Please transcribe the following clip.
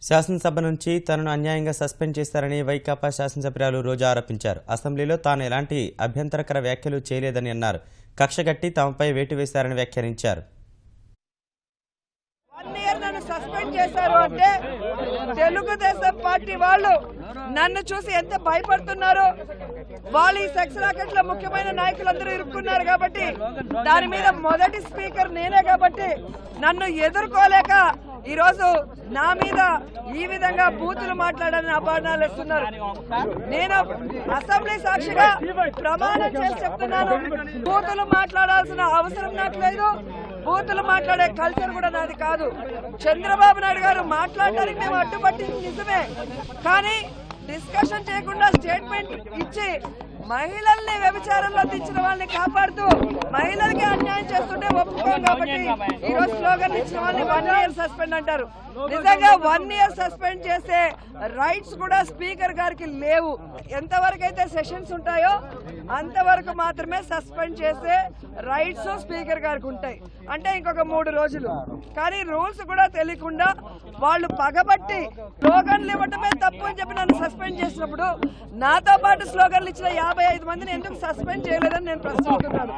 శాసనసభ నుంచి తనను అన్యాయంగా సస్పెండ్ చేస్తారని వైకాపా శాసనసభ్యురాలు రోజా ఆరోపించారు. అసెంబ్లీలో తాను ఎలాంటి అభ్యంతరకర వ్యాఖ్యలు చేయలేదని అన్నారు. కక్షగట్టి తమపై వేటు వేశారని వ్యాఖ్యానించారు. నన్ను సస్పెండ్ చేశారు అంటే తెలుగుదేశం పార్టీ వాళ్ళు నన్ను చూసి ఎంత భయపడుతున్నారు. వాళ్ళు ఈ సెక్స్ రాకెట్ లో ముఖ్యమైన నాయకులందరూ ఇరుక్కున్నారు కాబట్టి, దాని మీద మొదటి స్పీకర్ నేనే కాబట్టి నన్ను ఎదుర్కోలేక ఈరోజు నా మీద ఈ విధంగా బూతులు మాట్లాడాలని అభాండాలు ఇస్తున్నారు. నేను అసెంబ్లీ సాక్షిగా ప్రమాణం చేసి చెప్తున్నాను, బూతులు మాట్లాడాల్సిన అవసరం నాకు లేదు. బూతులు మాట్లాడే కల్చర్ కూడా నాది కాదు. చంద్రబాబు నాయుడు గారు మాట్లాడడానికి మేము అడ్డుపట్టింది నిజమే, కానీ డిస్కషన్ చేయకుండా స్టేట్మెంట్ ఇచ్చి మహిళల్ని వ్యభిచారంలో దించిన వాళ్ళని కాపాడుతూ మహిళలకి అన్యాయం చేస్తుంటే ఒప్పుకోం కాబట్టి ఈ రోజు స్లోగన్ ఇచ్చిన వాళ్ళని 1 year సస్పెండ్ అంటారు. నిజంగా 1 year సస్పెండ్ చేసే రైట్స్ కూడా స్పీకర్ గారికి లేవు. ఎంతవరకు అయితే సెషన్స్ ఉంటాయో అంతవరకు మాత్రమే సస్పెండ్ చేసే రైట్స్ స్పీకర్ గారికి ఉంటాయి. అంటే ఇంకొక 3 రోజులు. కానీ రూల్స్ కూడా తెలియకుండా వాళ్ళు పగబట్టి స్లోగన్లు ఇవ్వటమే తప్పు అని చెప్పి నన్ను సస్పెండ్ చేసినప్పుడు నాతో పాటు స్లోగన్లు ఇచ్చిన 55 మందిని ఎందుకు సస్పెండ్ చేయలేదని నేను ప్రశ్నిస్తున్నాను.